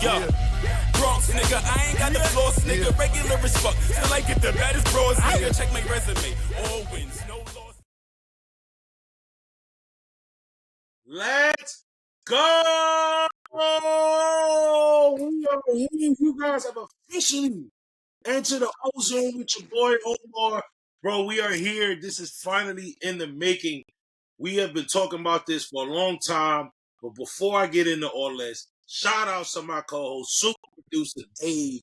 Yo, Bronx nigga, I ain't got the floss nigga. Regular as fuck, still I get the baddest bros nigga. Check my resume, all wins, no loss. Let's go! We are here. You guys have officially entered the ozone with your boy Omar. Bro, we are here. This is finally in the making. We have been talking about this for a long time. But before I get into all this, shout out to my co-host, super producer Dave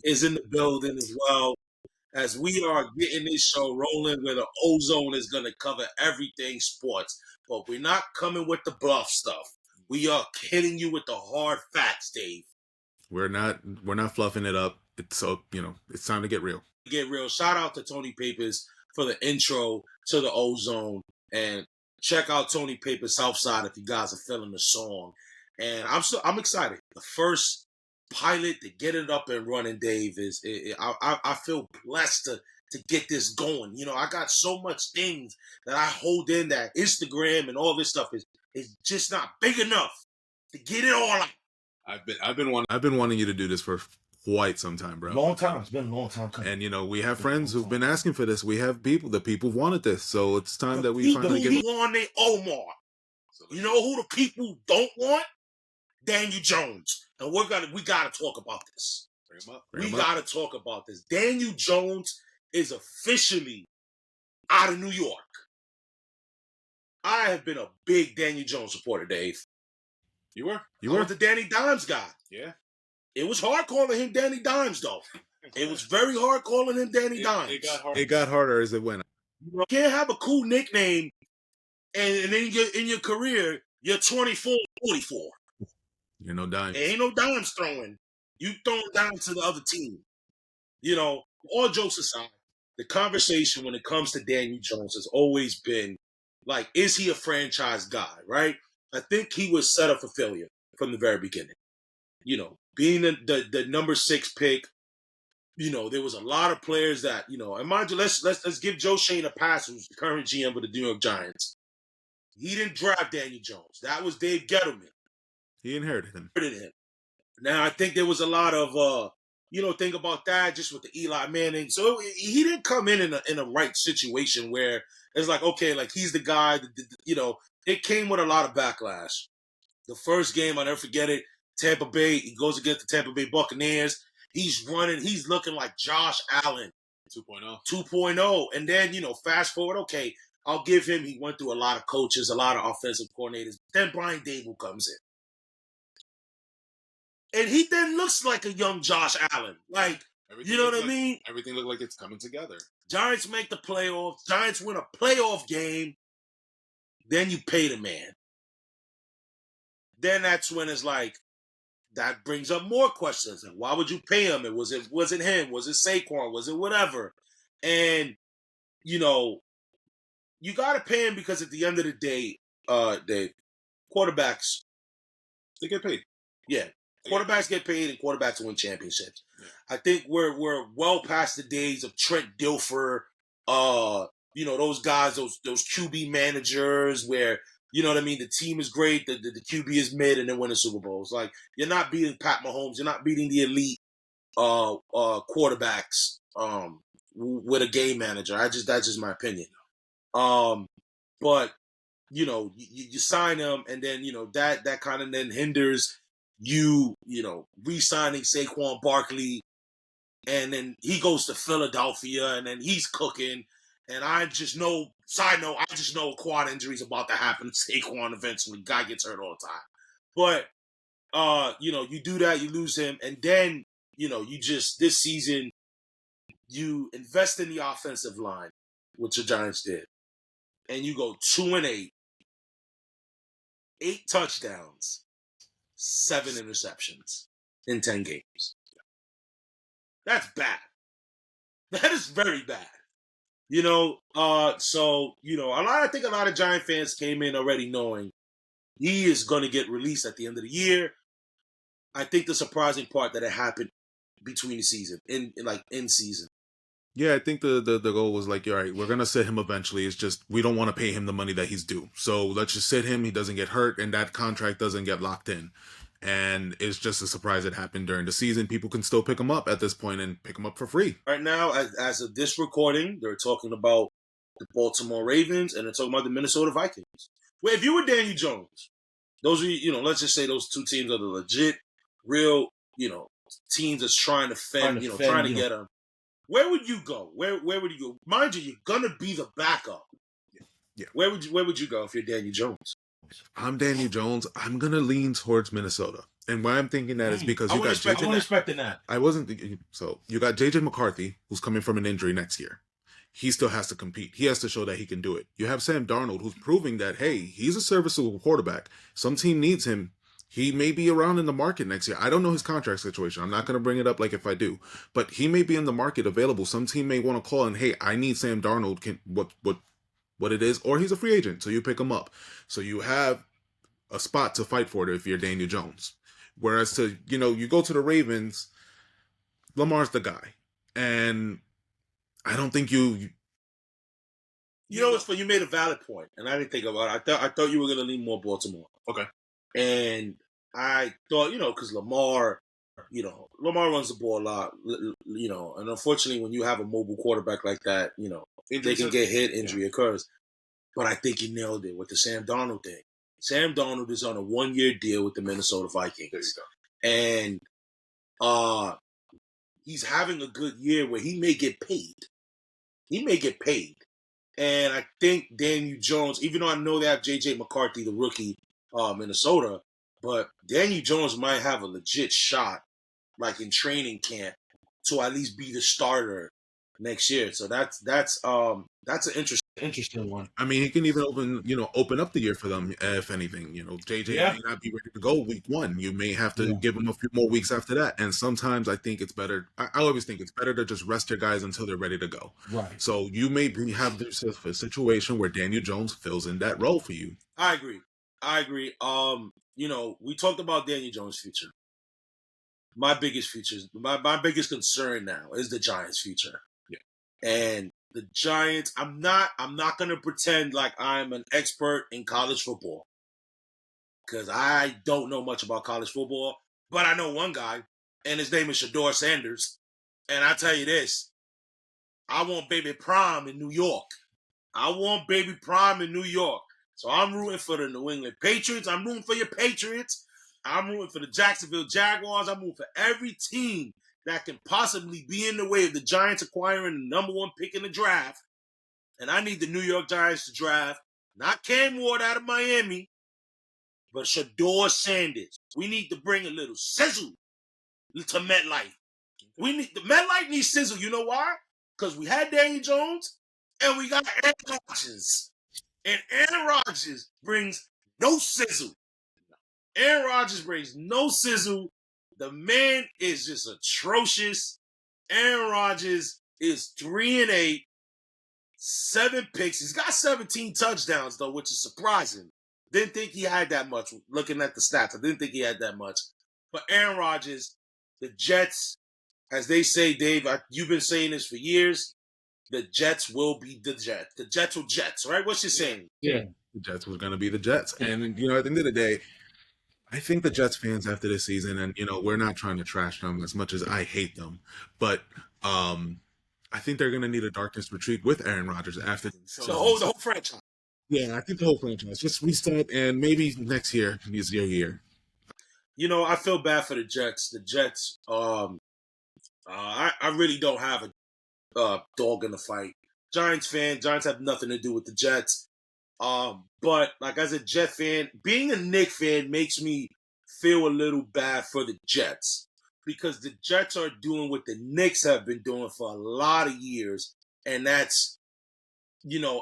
is in the building as well. As we are getting this show rolling where the ozone is going to cover everything sports. But we're not coming with the bluff stuff. We are hitting you with the hard facts, Dave. We're not fluffing it up. It's it's time to get real. Get real. Shout out to Tony Papers for the intro to the ozone. And check out Tony Papers Southside if you guys are feeling the song. And I'm excited. The first pilot to get it up and running, Dave, I feel blessed to get this going. You know, I got so much things that I hold in that Instagram and all this stuff is just not big enough to get it all out. I've been wanting you to do this for quite some time, bro. Long time. It's been a long time coming. And we have friends who've been asking for this. We have people wanted this, so it's time that we finally get. Wanted Omar. You know who the people don't want? Daniel Jones. And we gotta talk about this. We gotta talk about this. Daniel Jones is officially out of New York. I have been a big Daniel Jones supporter, Dave. You were? I was the Danny Dimes guy. Yeah. It was hard calling him Danny Dimes, though. It was very hard calling him Danny Dimes. It got harder as it went. You can't have a cool nickname and then in your career, you're 24, 44. You're no dimes. There ain't no dimes throwing. You throwing dimes to the other team. You know, all jokes aside, the conversation when it comes to Daniel Jones has always been like, is he a franchise guy, right? I think he was set up for failure from the very beginning. You know, being the number 6 pick, there was a lot of players that, and mind you, let's give Joe Shane a pass, who's the current GM of the New York Giants. He didn't draft Daniel Jones. That was Dave Gettleman. He inherited him. Now, I think there was a lot of, think about that just with the Eli Manning. So he didn't come in a right situation where it's like, okay, like he's the guy, it came with a lot of backlash. The first game, I'll never forget it, Tampa Bay, he goes against the Tampa Bay Buccaneers. He's looking like Josh Allen. 2.0. And then, fast forward, okay, I'll give him, he went through a lot of coaches, a lot of offensive coordinators. Then Brian Dable comes in. And he then looks like a young Josh Allen. Like, you know what I mean? Everything looked like it's coming together. Giants make the playoffs. Giants win a playoff game. Then you pay the man. Then that's when it's like, that brings up more questions. And why would you pay him? Was it him? Was it Saquon? Was it whatever? And, you got to pay him because at the end of the day, the quarterbacks, they get paid. Yeah. Quarterbacks get paid and quarterbacks win championships. Yeah. I think we're well past the days of Trent Dilfer, those guys, those QB managers where, you know what I mean, the team is great, the QB is mid, and then win the Super Bowls. Like, you're not beating Pat Mahomes, you're not beating the elite quarterbacks with a game manager. That's just my opinion. But you sign them, and then that kind of then hinders you re-signing Saquon Barkley, and then he goes to Philadelphia, and then he's cooking. And I just know, side note, a quad injury is about to happen to Saquon eventually. Guy gets hurt all the time. But, you do that, you lose him, and then, this season, you invest in the offensive line, which the Giants did, and you go 2-8, 8 touchdowns, 7 interceptions in 10 games. That's bad. That is very bad. I think a lot of Giant fans came in already knowing he is going to get released at the end of the year. I think the surprising part that it happened between the season, in season. Yeah, I think the goal was like, all right, we're going to sit him eventually. It's just we don't want to pay him the money that he's due. So let's just sit him. He doesn't get hurt, and that contract doesn't get locked in. And it's just a surprise that happened during the season. People can still pick him up at this point and pick him up for free. Right now, as of this recording, they're talking about the Baltimore Ravens and they're talking about the Minnesota Vikings. Well, if you were Daniel Jones, those are, let's just say those two teams are the legit, real, teams that's trying to trying to get them. Where would you go? Where would you go? Mind you, you're gonna be the backup. Yeah. Where would you go if you're Daniel Jones? I'm Daniel Jones. I'm gonna lean towards Minnesota, and why I'm thinking that is because I wasn't expecting that. I wasn't thinking. So you got JJ McCarthy, who's coming from an injury next year. He still has to compete. He has to show that he can do it. You have Sam Darnold, who's proving that, hey, he's a serviceable quarterback. Some team needs him. He may be around in the market next year. I don't know his contract situation. I'm not going to bring it up like if I do. But he may be in the market available. Some team may want to call and, hey, I need Sam Darnold. What it is, or he's a free agent, so you pick him up. So you have a spot to fight for it if you're Daniel Jones. Whereas you go to the Ravens, Lamar's the guy. And I don't think you it's funny. You made a valid point, and I didn't think about it. I thought you were going to lean more Baltimore. Okay. And I thought, because Lamar runs the ball a lot, and unfortunately when you have a mobile quarterback like that, they can get hit, injury occurs. But I think he nailed it with the Sam Darnold thing. Sam Darnold is on a 1-year deal with the Minnesota Vikings. There you go. And he's having a good year where he may get paid. And I think Daniel Jones, even though I know they have J.J. McCarthy, the rookie, Minnesota, but Daniel Jones might have a legit shot, like in training camp, to at least be the starter next year. So that's an interesting one. I mean, he can even open up the year for them if anything. JJ may not be ready to go week 1. You may have to give him a few more weeks after that. And sometimes I think it's better. I always think it's better to just rest your guys until they're ready to go. Right. So you may have a situation where Daniel Jones fills in that role for you. I agree. We talked about Daniel Jones' future. My biggest concern now is the Giants' future. Yeah. And the Giants, I'm not going to pretend like I'm an expert in college football because I don't know much about college football, but I know one guy, and his name is Shador Sanders. And I tell you this, I want baby prime in New York. So I'm rooting for the New England Patriots. I'm rooting for your Patriots. I'm rooting for the Jacksonville Jaguars. I'm rooting for every team that can possibly be in the way of the Giants acquiring the number 1 pick in the draft. And I need the New York Giants to draft not Cam Ward out of Miami, but Shador Sanders. We need to bring a little sizzle to MetLife. MetLife needs sizzle. You know why? Because we had Daniel Jones and we got Aaron Rodgers. And Aaron Rodgers brings no sizzle. The man is just atrocious. Aaron Rodgers is 3-8, 7 picks. He's got 17 touchdowns, though, which is surprising. Didn't think he had that much. Looking at the stats, I didn't think he had that much. But Aaron Rodgers, the Jets, as they say, Dave, you've been saying this for years, the Jets will be the Jets. The Jets will Jets, right? What's your saying? Yeah. The Jets was going to be the Jets. And, at the end of the day, I think the Jets fans after this season, and, we're not trying to trash them as much as I hate them, but I think they're going to need a darkness retreat with Aaron Rodgers after. The whole franchise. Yeah, I think the whole franchise. Just reset, and maybe next year is your year. I feel bad for the Jets. The Jets, I really don't have a dog in the fight. Giants have nothing to do with the Jets. But like as a Jet fan, being a Knicks fan makes me feel a little bad for the Jets because the Jets are doing what the Knicks have been doing for a lot of years, and that's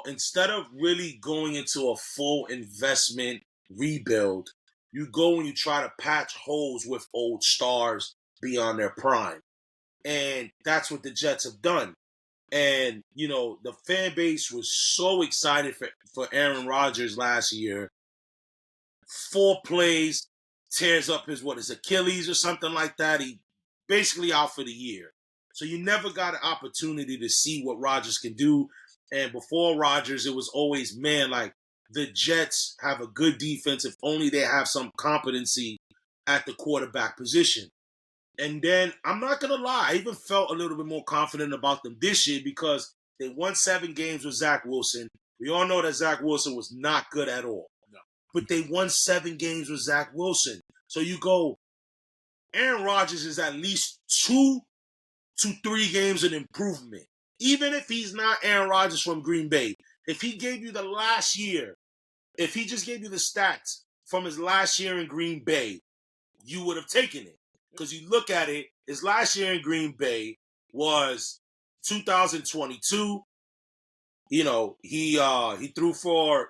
instead of really going into a full investment rebuild, you go and you try to patch holes with old stars beyond their prime, and that's what the Jets have done. And, the fan base was so excited for Aaron Rodgers last year. 4 plays, tears up his Achilles or something like that. He basically out for the year. So you never got an opportunity to see what Rodgers can do. And before Rodgers, it was always, man, like the Jets have a good defense if only they have some competency at the quarterback position. And then I'm not gonna lie, I even felt a little bit more confident about them this year because they won 7 games with Zach Wilson. We all know that Zach Wilson was not good at all. No. But they won 7 games with Zach Wilson. So you go, Aaron Rodgers is at least 2 to 3 games of improvement. Even if he's not Aaron Rodgers from Green Bay. If he gave you the last year, if he just gave you the stats from his last year in Green Bay, you would have taken it. Because you look at it, his last year in Green Bay was 2022. You know, he threw for,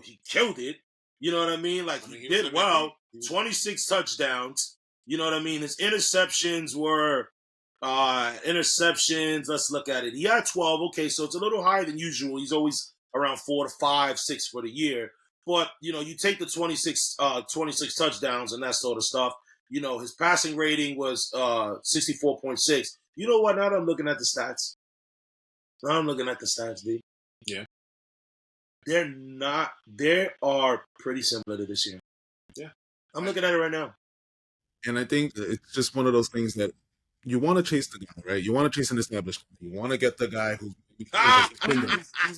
he killed it. You know what I mean? Like, he did well. 26 touchdowns. You know what I mean? His interceptions were let's look at it. He had 12. Okay, so it's a little higher than usual. He's always around 4 to 5, 6 for the year. But, you know, you take the 26 touchdowns and that sort of stuff. You know, his passing rating was 64.6. You know what? Now that I'm looking at the stats. D. Yeah. They are pretty similar to this year. Yeah. I'm looking at it right now. And I think it's just one of those things that you want to chase the guy, right? You want to chase an established guy. You want to get the guy who's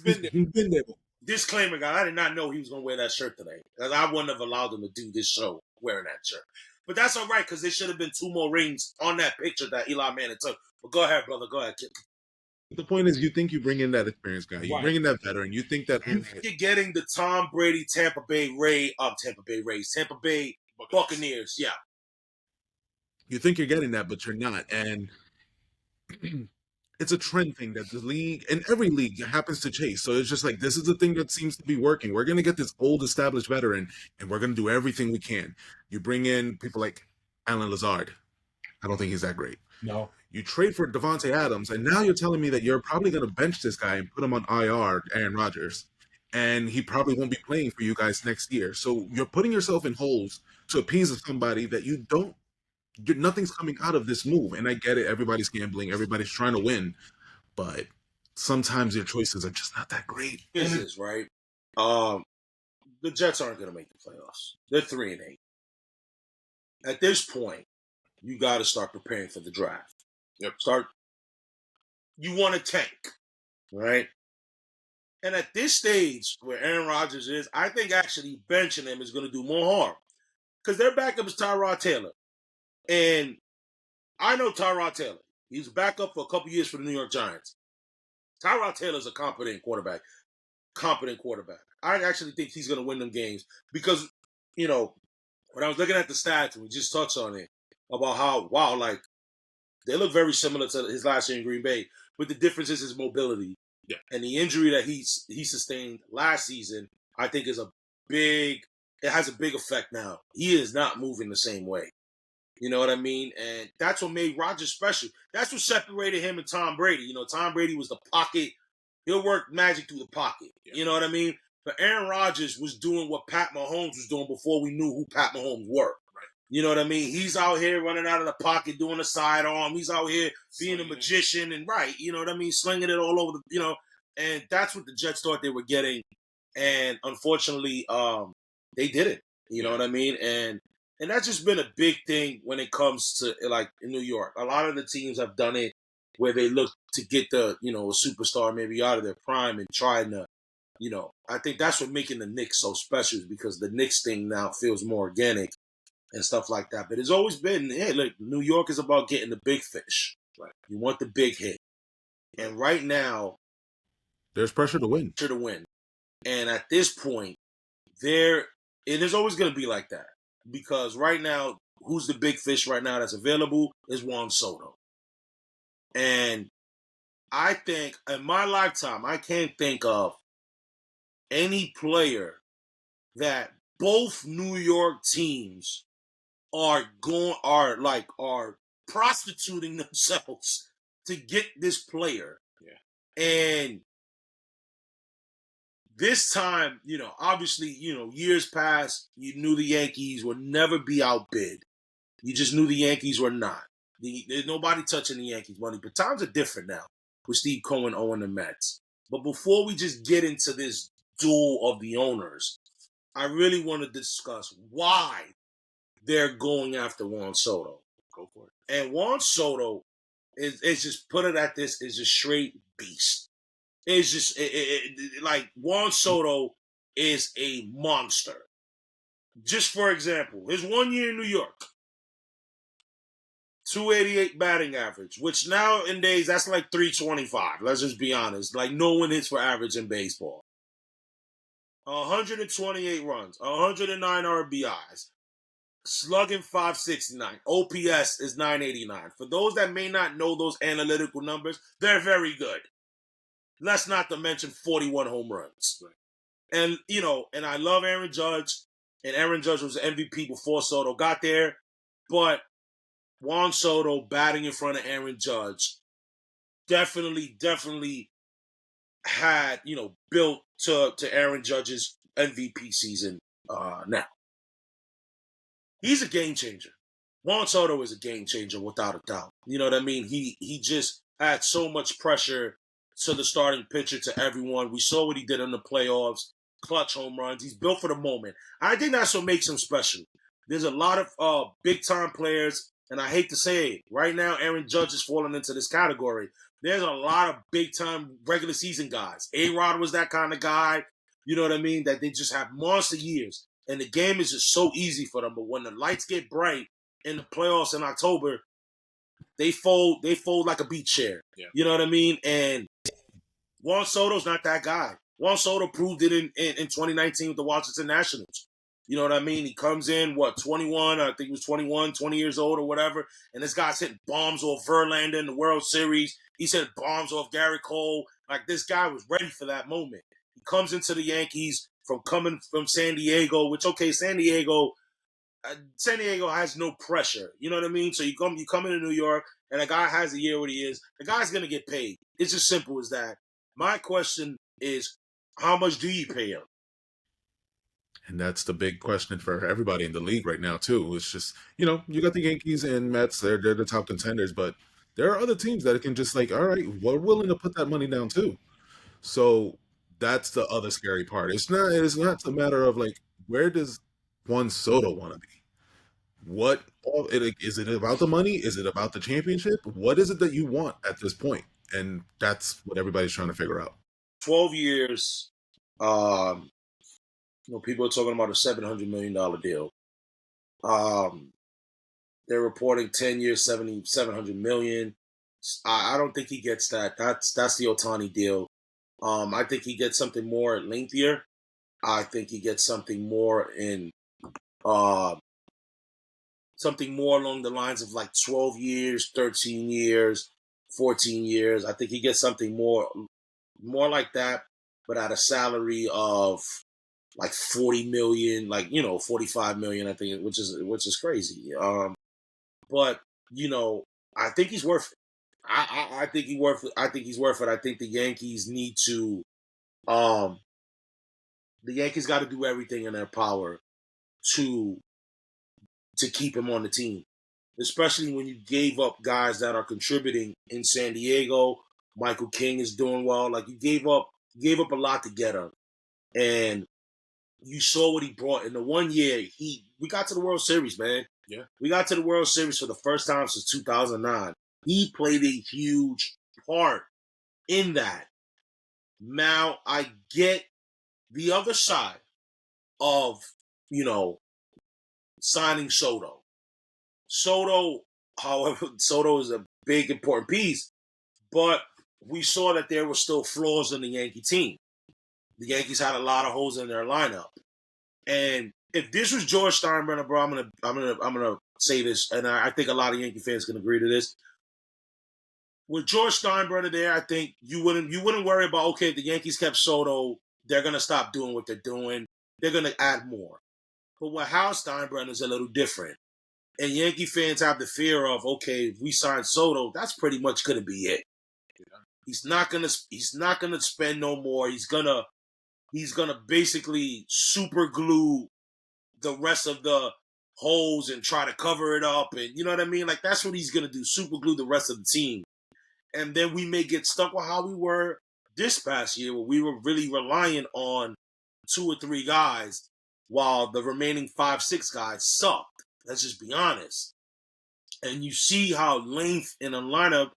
been there. Disclaimer, guys, I did not know he was going to wear that shirt today. Because I wouldn't have allowed him to do this show wearing that shirt. But that's all right, because there should have been 2 more rings on that picture that Eli Manning took. But go ahead, brother. Go ahead, kid. The point is, you think you bring in that experienced guy. You bring in that veteran. You think that you're getting the Tom Brady Tampa Bay Buccaneers. Yeah. You think you're getting that, but you're not. And it's a trend thing that the league, and every league, happens to chase. So it's just like, this is the thing that seems to be working. We're going to get this old established veteran, and we're going to do everything we can. You bring in people like Alan Lazard. I don't think he's that great. No. You trade for Devontae Adams, and now you're telling me that you're probably going to bench this guy and put him on IR, Aaron Rodgers, and he probably won't be playing for you guys next year. So you're putting yourself in holes to appease somebody that you don't. Nothing's coming out of this move. And I get it. Everybody's gambling. Everybody's trying to win. But sometimes your choices are just not that great. This is right. The Jets aren't going to make the playoffs. They're 3-8. At this point, you got to start preparing for the draft. Yep. You want to tank, right? And at this stage where Aaron Rodgers is, I think actually benching him is going to do more harm. Because their backup is Tyrod Taylor. And I know Tyrod Taylor. He's backup for a couple years for the New York Giants. Tyrod Taylor's a competent quarterback. I actually think he's going to win them games because, you know, when I was looking at the stats, and we just touched on it, about how, wow, like, they look very similar to his last year in Green Bay, but the difference is his mobility. Yeah. And the injury that he sustained last season, I think it has a big effect now. He is not moving the same way. You know what I mean? And that's what made Rodgers special. That's what separated him and Tom Brady. You know, Tom Brady was the pocket. He'll work magic through the pocket. Yeah. You know what I mean? But Aaron Rodgers was doing what Pat Mahomes was doing before we knew who Pat Mahomes were. Right. You know what I mean? He's out here running out of the pocket, doing a sidearm. He's out here being a magician and you know what I mean? Slinging it all over and that's what the Jets thought they were getting. And unfortunately, they didn't. You know what I mean? And that's just been a big thing when it comes to, like, in New York. A lot of the teams have done it where they look to get a superstar maybe out of their prime and trying to, I think that's what making the Knicks so special is because the Knicks thing now feels more organic and stuff like that. But it's always been, hey, look, New York is about getting the big fish. Right. You want the big hit. And right now, there's pressure to win. And at this point, it is always going to be like that. Because right now, who's the big fish right now that's available is Juan Soto. And I think in my lifetime, I can't think of any player that both New York teams are prostituting themselves to get this player. Yeah. And this time, obviously, years past, you knew the Yankees would never be outbid. You just knew the Yankees were not. There's nobody touching the Yankees' money. But times are different now with Steve Cohen owning the Mets. But before we just get into this duel of the owners, I really want to discuss why they're going after Juan Soto. Go for it. And Juan Soto is just put it at this is a straight beast. It's just like Juan Soto is a monster. Just for example, his 1 year in New York, 288 batting average, which nowadays that's like 325. Let's just be honest. Like no one hits for average in baseball. 128 runs, 109 RBIs, slugging 569. OPS is 989. For those that may not know those analytical numbers, they're very good. Let's not to mention 41 home runs. Right. And, and I love Aaron Judge, and Aaron Judge was MVP before Soto got there, but Juan Soto batting in front of Aaron Judge definitely had, built to Aaron Judge's MVP season now. He's a game changer. Juan Soto is a game changer without a doubt. You know what I mean? He just had so much pressure to the starting pitcher, to everyone. We saw what he did in the playoffs, clutch home runs. He's built for the moment. I think that's what makes him special. There's a lot of big-time players, and I hate to say it, right now Aaron Judge is falling into this category. There's a lot of big-time regular season guys. A-Rod was that kind of guy, you know what I mean, that they just have monster years. And the game is just so easy for them. But when the lights get bright in the playoffs in October, they fold like a beach chair. Yeah. You know what I mean? And Juan Soto's not that guy. Juan Soto proved it in 2019 with the Washington Nationals. You know what I mean? He comes in, 21? I think he was 21, 20 years old or whatever. And this guy's hitting bombs off Verlander in the World Series. He's hitting bombs off Garrett Cole. Like, this guy was ready for that moment. He comes into the Yankees coming from San Diego, which, okay, San Diego has no pressure. You know what I mean? So you come into New York, and a guy has a year what he is. The guy's going to get paid. It's as simple as that. My question is, how much do you pay him? And that's the big question for everybody in the league right now, too. It's just, you got the Yankees and Mets. They're the top contenders, but there are other teams that can just all right, we're willing to put that money down, too. So that's the other scary part. It's not a matter of where does Juan Soto want to be? What is it about the money? Is it about the championship? What is it that you want at this point? And that's what everybody's trying to figure out. 12 years. People are talking about a $700 million deal. They're reporting 10 years, $700 million. I don't think he gets that. That's the Ohtani deal. I think he gets something more lengthier. I think he gets something more in something more along the lines of 12 years, 13 years, 14 years. I think he gets something more like that, but at a salary of 40 million, 45 million, I think, which is crazy. But I think he's worth it. I think he's worth it. I think the Yankees need to. The Yankees got to do everything in their power to keep him on the team, especially when you gave up guys that are contributing in San Diego. Michael King is doing well. You gave up a lot to get him, and you saw what he brought in the 1 year. We got to the World Series, man. Yeah, we got to the World Series for the first time since 2009. He played a huge part in that. Now I get the other side of signing Soto. However, Soto is a big important piece, but we saw that there were still flaws in the Yankee team. The Yankees had a lot of holes in their lineup, and if this was George Steinbrenner, bro, I'm gonna say this, and I think a lot of Yankee fans can agree to this. With George Steinbrenner there, I think you wouldn't worry about, okay, if the Yankees kept Soto, they're gonna stop doing what they're doing. They're gonna add more. But with Hal Steinbrenner is a little different, and Yankee fans have the fear of, okay, if we sign Soto, that's pretty much gonna be it. He's not gonna spend no more. He's gonna basically super glue the rest of the holes and try to cover it up, and you know what I mean? That's what he's gonna do, super glue the rest of the team. And then we may get stuck with how we were this past year, where we were really relying on 2 or 3 guys while the remaining 5, 6 guys sucked. Let's just be honest. And you see how length in a lineup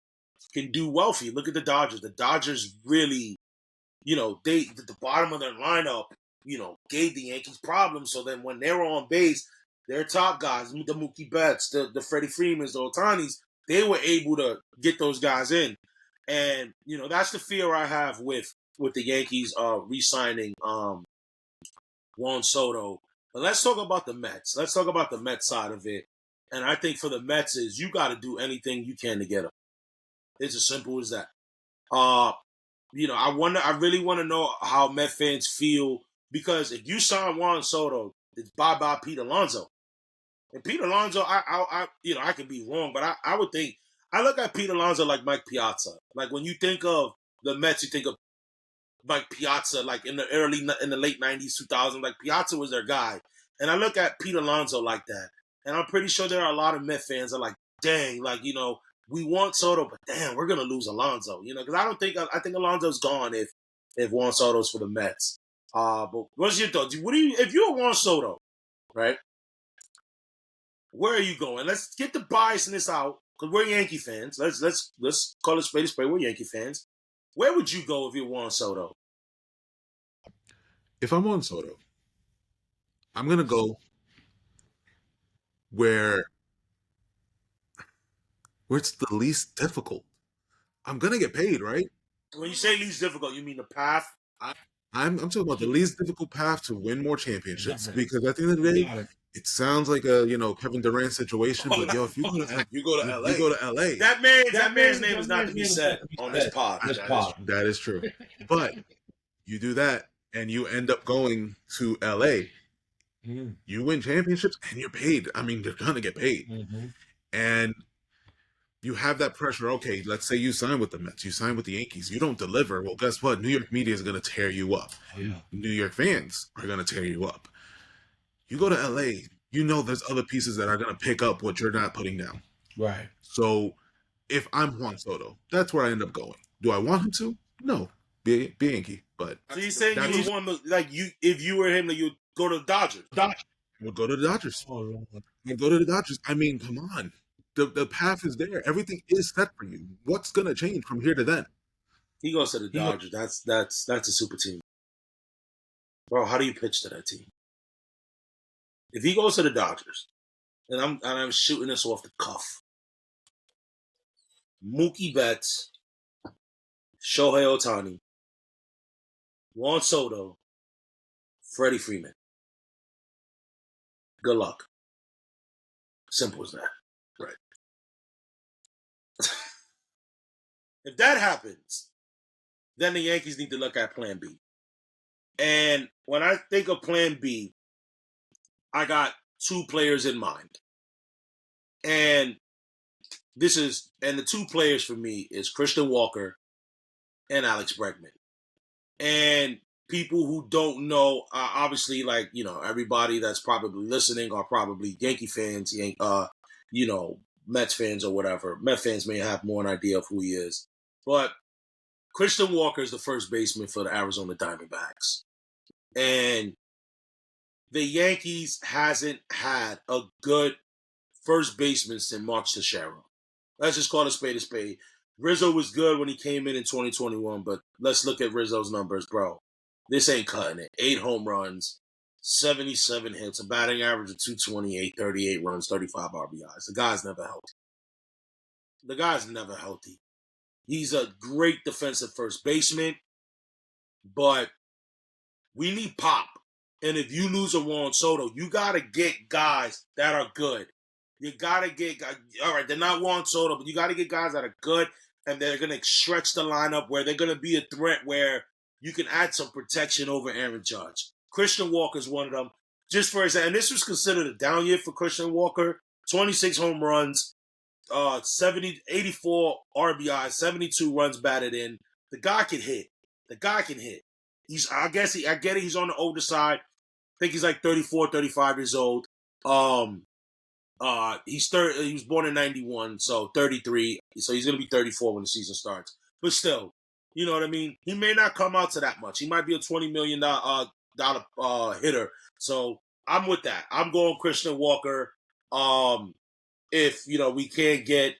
can do well for you. Look at the Dodgers. The Dodgers really, they at the bottom of their lineup, gave the Yankees problems. So then when they were on base, their top guys, the Mookie Betts, the Freddie Freemans, the Otanis, they were able to get those guys in. And, that's the fear I have with the Yankees re-signing Juan Soto. But let's talk about the Mets. Let's talk about the Mets side of it. And I think for the Mets is you got to do anything you can to get them. It's as simple as that. I really want to know how Met fans feel because if you sign Juan Soto, it's bye-bye Pete Alonso. And Pete Alonso, I could be wrong, but I would think I look at Pete Alonso like Mike Piazza. Like when you think of the Mets, you think of Mike Piazza, like in the late 90s, 2000s. Like Piazza was their guy. And I look at Pete Alonso like that. And I'm pretty sure there are a lot of Met fans that are like, dang, like, we want Soto, but damn, we're gonna lose Alonso. Because I think Alonso's gone if Juan Soto's for the Mets. But what's your thoughts? If you're Juan Soto, right? Where are you going? Let's get the biasness out because we're Yankee fans. Let's call it spade a spade. We're Yankee fans. Where would you go if you're Juan Soto? If I'm Juan Soto, I'm gonna go where it's the least difficult. I'm gonna get paid, right? When you say least difficult, you mean the path? I'm talking about the least difficult path to win more championships because at the end of the day, it sounds like a Kevin Durant situation. But if you go to LA, that man's name is not to be said on this pod. That is true. But you do that and you end up going to LA. You win championships and you're paid. I mean, you're gonna get paid, and you have that pressure. Okay, let's say you sign with the Mets, you sign with the Yankees, you don't deliver. Well, guess what? New York media is going to tear you up. New York fans are going to tear you up. You go to LA, there's other pieces that are going to pick up what you're not putting down. Right. So if I'm Juan Soto, that's where I end up going. Do I want him to? No. Be Yankee. But so you're saying you would want if you were him, you would go to the Dodgers? We'll go to the Dodgers. We'll go to the Dodgers. I mean, come on. The path is there. Everything is set for you. What's gonna change from here to then? He goes to the Dodgers. That's a super team, bro. How do you pitch to that team? If he goes to the Dodgers, and I'm shooting this off the cuff, Mookie Betts, Shohei Ohtani, Juan Soto, Freddie Freeman. Good luck. Simple as that. Right. If that happens, then the Yankees need to look at Plan B. And when I think of Plan B, I got two players in mind. And the two players for me is Christian Walker and Alex Bregman. And people who don't know, obviously, everybody that's probably listening are probably Yankee fans, Mets fans or whatever. Mets fans may have more an idea of who he is. But Christian Walker is the first baseman for the Arizona Diamondbacks. And the Yankees hasn't had a good first baseman since Mark Teixeira. Let's just call it a spade a spade. Rizzo was good when he came in 2021, but let's look at Rizzo's numbers, bro. This ain't cutting it. 8 home runs, 77 hits, a batting average of 228, 38 runs, 35 RBIs. The guy's never healthy. He's a great defensive first baseman, but we need pop. And if you lose a Juan Soto, you got to get guys that are good. You got to get guys. All right, they're not Juan Soto, but you got to get guys that are good, and they're going to stretch the lineup where they're going to be a threat where you can add some protection over Aaron Judge. Christian Walker is one of them. Just for example, and this was considered a down year for Christian Walker. 26 home runs, 84 RBI, 72 runs batted in. The guy can hit. I get it. He's on the older side. I think he's like 34, 35 years old. He was born in 91, so 33. So he's going to be 34 when the season starts. But still, you know what I mean? He may not come out to that much. He might be a $20 million hitter. So I'm with that. I'm going Christian Walker. If we can't get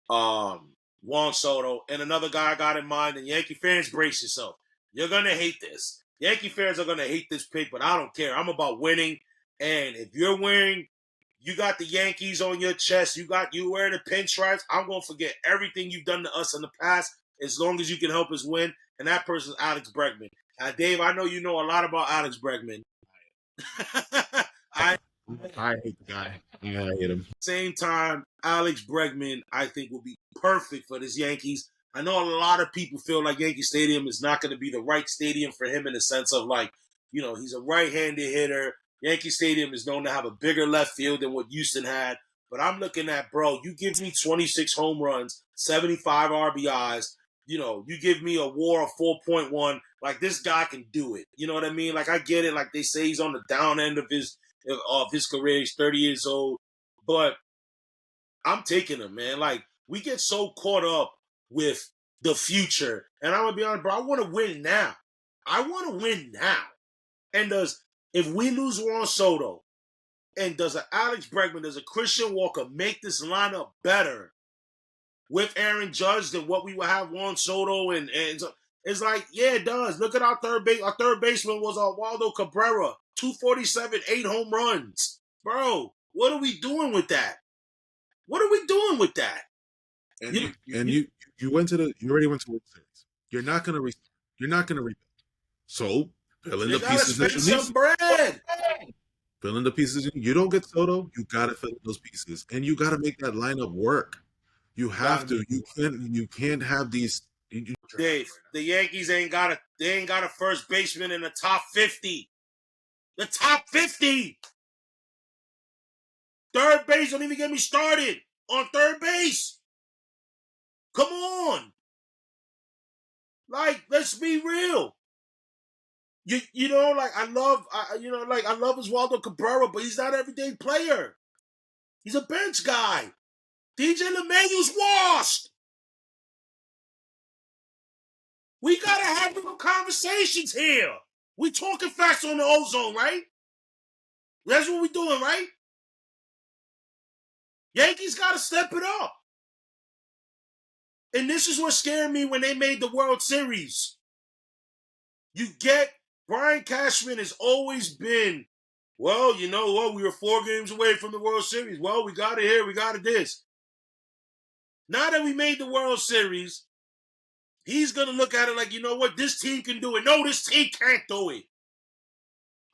Juan Soto and another guy I got in mind, and Yankee fans, brace yourself. You're gonna hate this. Yankee fans are gonna hate this pick, but I don't care. I'm about winning, and if you're wearing, you got the Yankees on your chest, you wearing the pinstripes, I'm gonna forget everything you've done to us in the past as long as you can help us win. And that person's Alex Bregman. Dave, I know you know a lot about Alex Bregman. I hate the guy. I hate him. Same time, Alex Bregman, I think, will be perfect for this Yankees. I know a lot of people feel like Yankee Stadium is not going to be the right stadium for him in the sense of he's a right-handed hitter. Yankee Stadium is known to have a bigger left field than what Houston had. But I'm looking at, bro, you give me 26 home runs, 75 RBIs, you give me a WAR of 4.1, this guy can do it. You know what I mean? I get it. They say he's on the down end of his career. He's 30 years old. But I'm taking him, man. We get so caught up with the future. And I'm going to be honest, bro, I want to win now. And if we lose Juan Soto, and does an Alex Bregman, does a Christian Walker make this lineup better with Aaron Judge than what we would have Juan Soto and it's yeah, it does. Look at our third base. Our third baseman was Waldo Cabrera, 247, 8 home runs. Bro, what are we doing with that? And you already went to World Series. You're not gonna rebuild. So fill in the pieces that you need. Bread. Fill in the pieces. You don't get Soto, you gotta fill in those pieces, and you gotta make that lineup work. You have to. You can't have these. Dave, the Yankees ain't got a first baseman in the top 50. The top 50. Third base, don't even get me started on third base. Come on. Let's be real. I love Oswaldo Cabrera, but he's not an everyday player. He's a bench guy. DJ LeMahieu's washed. We gotta have real conversations here. We talking facts on the ozone, right? That's what we doing, right? Yankees gotta step it up. And this is what scared me when they made the World Series. Brian Cashman has always been, well, you know what? We were 4 games away from the World Series. Well, we got it here. We got it this. Now that we made the World Series, he's going to look at it like, you know what? This team can do it. No, this team can't do it.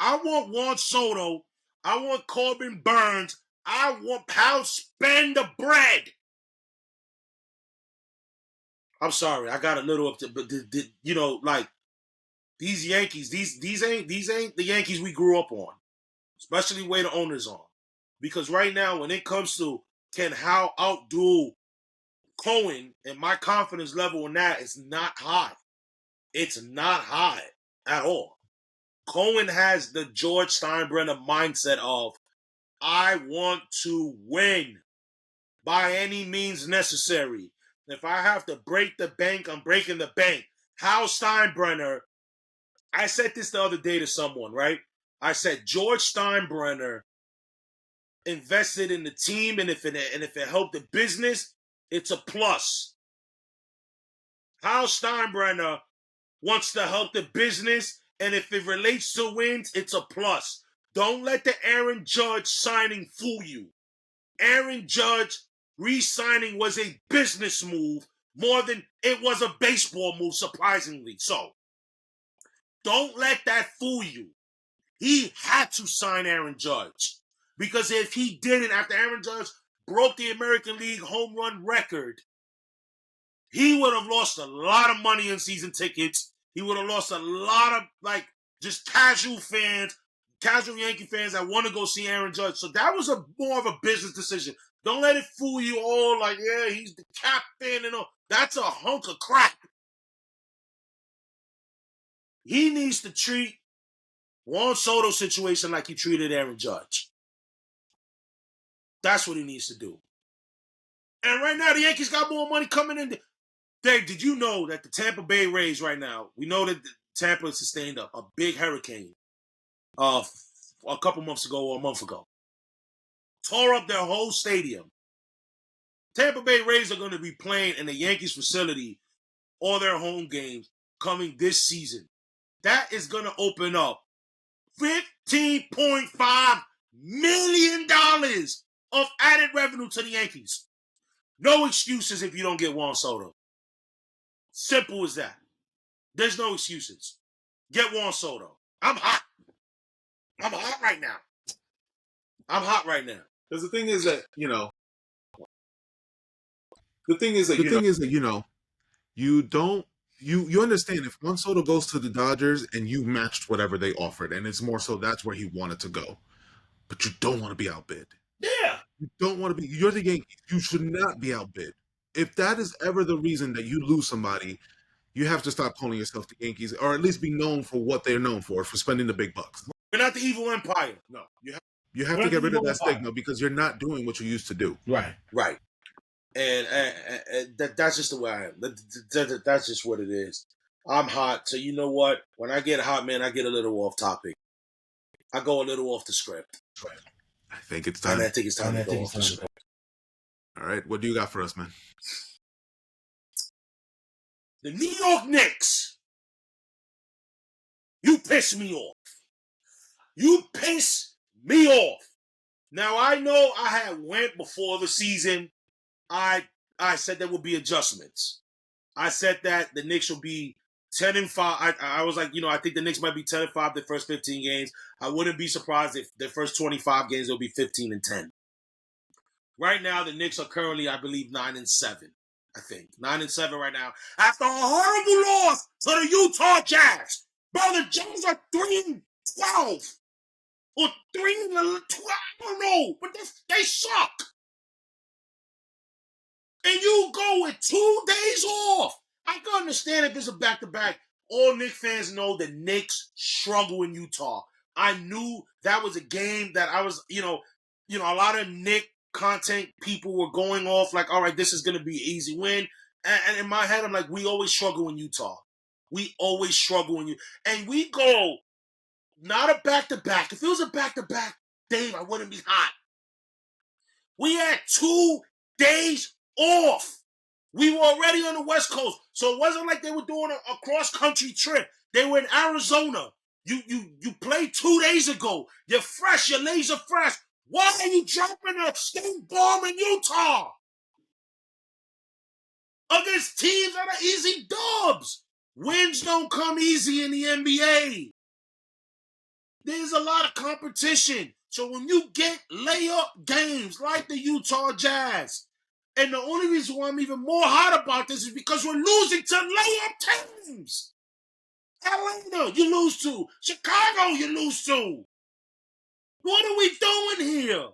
I want Juan Soto. I want Corbin Burns. I want Powell. Spend the bread. I'm sorry. I got a little up to, but these Yankees, these ain't the Yankees we grew up on, especially the way the owners are. Because right now, when it comes to can Hal outdo Cohen, and my confidence level in that is not high. It's not high at all. Cohen has the George Steinbrenner mindset of, I want to win by any means necessary. If I have to break the bank, I'm breaking the bank. Hal Steinbrenner, I said this the other day to someone, right? I said George Steinbrenner invested in the team, and if it helped the business, it's a plus. Hal Steinbrenner wants to help the business, and if it relates to wins, it's a plus. Don't let the Aaron Judge signing fool you. Aaron Judge re-signing was a business move more than it was a baseball move, surprisingly. So, don't let that fool you. He had to sign Aaron Judge. Because if he didn't, after Aaron Judge broke the American League home run record, he would have lost a lot of money in season tickets. He would have lost a lot of, just casual Yankee fans that want to go see Aaron Judge. So that was more of a business decision. Don't let it fool you all yeah, he's the captain and all. That's a hunk of crap. He needs to treat Juan Soto situation like he treated Aaron Judge. That's what he needs to do. And right now, the Yankees got more money coming in. Dave, did you know that the Tampa Bay Rays right now, we know that Tampa sustained a big hurricane a couple months ago or a month ago. tore up their whole stadium. Tampa Bay Rays are going to be playing in the Yankees facility all their home games coming this season. That is going to open up $15.5 million of added revenue to the Yankees. No excuses if you don't get Juan Soto. Simple as that. There's no excuses. Get Juan Soto. I'm hot. I'm hot right now. I'm hot right now. Because the thing is that, you don't you understand if Juan Soto goes to the Dodgers and you matched whatever they offered, and it's more so that's where he wanted to go. But you don't want to be outbid. Yeah. You don't want to be. You're the Yankees. You should not be outbid. If that is ever the reason that you lose somebody, you have to stop calling yourself the Yankees, or at least be known for what they're known for spending the big bucks. We're not the evil empire. No. You have to get rid of that stigma because you're not doing what you used to do. Right. And that's just the way I am. That's just what it is. I'm hot. So you know what? When I get hot, man, I get a little off topic. I go a little off the script. I think it's time. And I think it's time to go off the script. All right. What do you got for us, man? The New York Knicks. You piss me off. You piss me off. Now, I know I had went before the season. I said there would be adjustments. I said that the Knicks will be 10-5. I was like, I think the Knicks might be 10-5 the first 15 games. I wouldn't be surprised if the first 25 games they'll be 15-10. Right now, the Knicks are currently, I believe, 9-7. I think 9-7 right now. After a horrible loss to the Utah Jazz, bro, the Jazz are 3-12 or 3-12. I don't know, but they suck. And you go with 2 days off. I can understand if it's a back-to-back. All Knicks fans know the Knicks struggle in Utah. I knew that was a game that I was, a lot of Knicks content people were going off like, all right, this is going to be an easy win. And in my head, I'm like, we always struggle in Utah. We always struggle in Utah. And we go, not a back-to-back. If it was a back-to-back, Dave, I wouldn't be hot. We had 2 days off. We were already on the West Coast. So it wasn't like they were doing a cross-country trip. They were in Arizona. You played 2 days ago. You're fresh. You're laser fresh. Why are you dropping a state bomb in Utah? Against teams that are easy dubs. Wins don't come easy in the NBA. There's a lot of competition. So when you get layup games like the Utah Jazz, and the only reason why I'm even more hot about this is because we're losing to layup teams. Atlanta, you lose to. Chicago, you lose to. What are we doing here?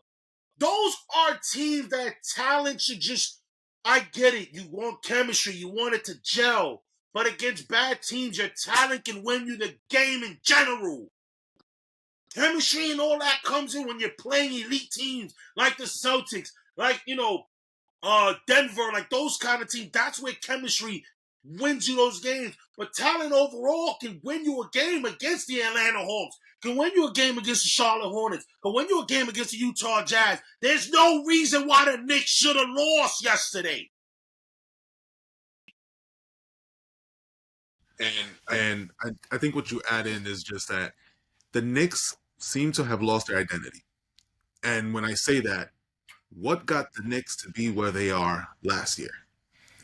Those are teams that talent should just, I get it. You want chemistry. You want it to gel. But against bad teams, your talent can win you the game in general. Chemistry and all that comes in when you're playing elite teams like the Celtics, like, Denver, like those kind of teams. That's where chemistry wins you those games. But talent overall can win you a game against the Atlanta Hawks, can win you a game against the Charlotte Hornets, can win you a game against the Utah Jazz. There's no reason why the Knicks should have lost yesterday. And I think what you add in is just that the Knicks seem to have lost their identity. And when I say that, what got the Knicks to be where they are last year?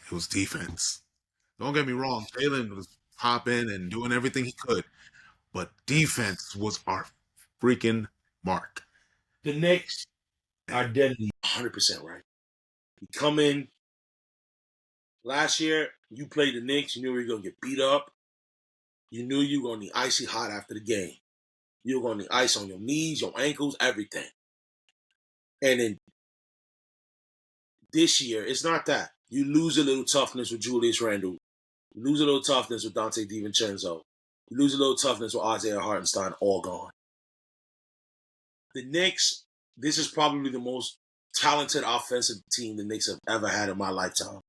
It was defense. Don't get me wrong. Jalen was popping and doing everything he could. But defense was our freaking mark. The Knicks identity, 100% right. You come in. Last year, you played the Knicks. You knew you were going to get beat up. You knew you were going to be icy hot after the game. You were going to need ice on your knees, your ankles, everything. And then this year, it's not that. You lose a little toughness with Julius Randle. You lose a little toughness with Dante DiVincenzo. You lose a little toughness with Isaiah Hartenstein, all gone. The Knicks, this is probably the most talented offensive team the Knicks have ever had in my lifetime.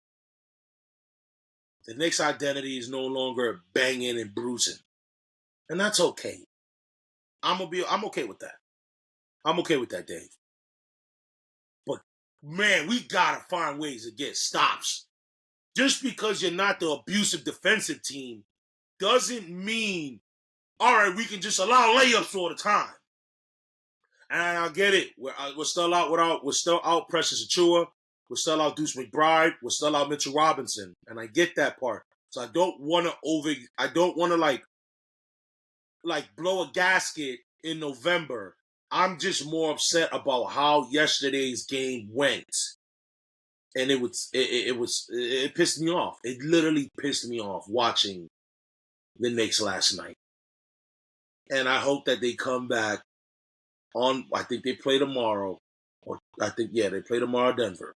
The Knicks' identity is no longer banging and bruising. And that's okay. I'm okay with that. I'm okay with that, Dave. man, we gotta find ways to get stops. Just because you're not the abusive defensive team doesn't mean, all right, we can just allow layups all the time. And I get it. We're still out Precious Achua. We're still out Deuce McBride. We're still out Mitchell Robinson. And I get that part. So I don't want to like blow a gasket in November. I'm just more upset about how yesterday's game went. And it pissed me off. It literally pissed me off watching the Knicks last night. And I hope that they come back I think they play tomorrow. They play tomorrow, Denver.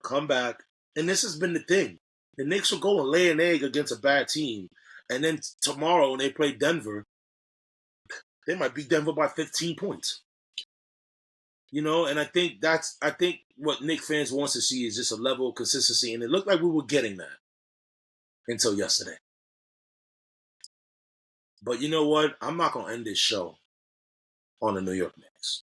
Come back. And this has been the thing. The Knicks will go and lay an egg against a bad team. And then tomorrow when they play Denver, they might beat Denver by 15 points. You know, and I think what Knicks fans wants to see is just a level of consistency. And it looked like we were getting that until yesterday. But you know what? I'm not gonna end this show on the New York Knicks.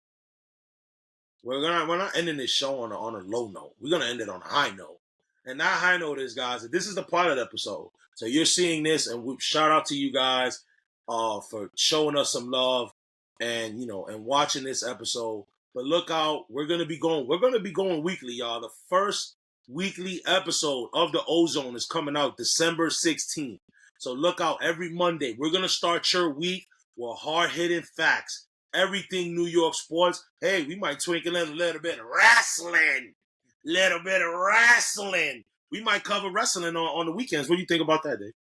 We're not ending this show on a low note. We're gonna end it on a high note. And that high note is, guys, this is the pilot episode. So you're seeing this, and we shout out to you guys for showing us some love and watching this episode. But look out, we're gonna be going weekly, y'all. The first weekly episode of the Ozone is coming out December 16th. So look out every Monday. We're gonna start your week with hard-hitting facts. Everything New York sports. Hey, we might twinkle in a little bit of wrestling. We might cover wrestling on the weekends. What do you think about that, Dave?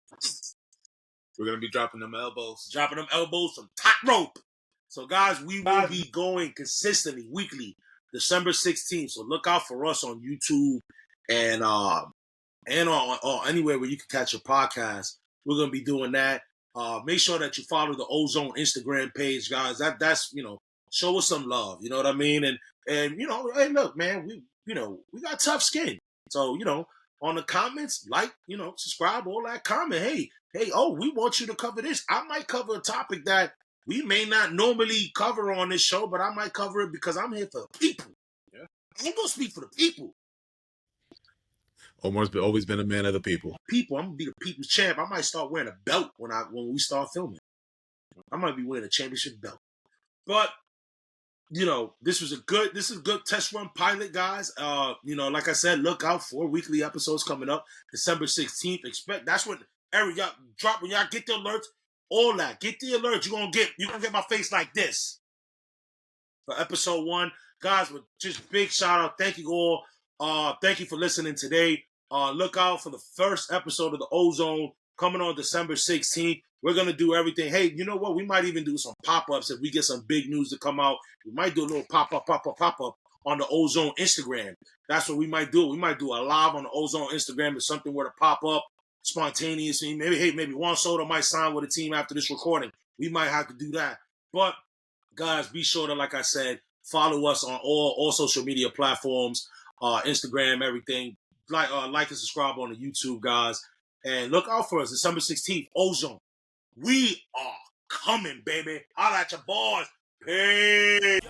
We're going to be dropping them elbows. From top rope. So, guys, we will be going consistently, weekly, December 16th. So look out for us on YouTube and on anywhere where you can catch your podcast. We're going to be doing that. Make sure that you follow the Ozone Instagram page, guys. That's show us some love. You know what I mean? And hey, look, man, we got tough skin. So on the comments, subscribe, all that, comment. Hey, we want you to cover this. I might cover a topic that we may not normally cover on this show, but I might cover it because I'm here for the people. Yeah, I'm gonna speak for the people. Omar's always been a man of the people. I'm gonna be the people's champ. I might start wearing a belt when we start filming. I might be wearing a championship belt. But this is a good test run pilot, guys. Like I said, look out for weekly episodes coming up December 16th. That's when y'all drop when y'all get the alerts. All that. Get the alerts. You're gonna get my face like this. For episode 1. Guys, with just big shout out. Thank you all. Thank you for listening today. Look out for the first episode of the Ozone coming on December 16th. We're going to do everything. Hey, you know what? We might even do some pop-ups if we get some big news to come out. We might do a little pop-up on the Ozone Instagram. That's what we might do. We might do a live on the Ozone Instagram if something were to pop up spontaneously. Maybe Juan Soto might sign with a team after this recording. We might have to do that. But, guys, be sure to, like I said, follow us on all social media platforms, Instagram, everything. Like and subscribe on the YouTube, guys. And look out for us, December 16th, Ozone. We are coming, baby. Holla at your boys. Peace.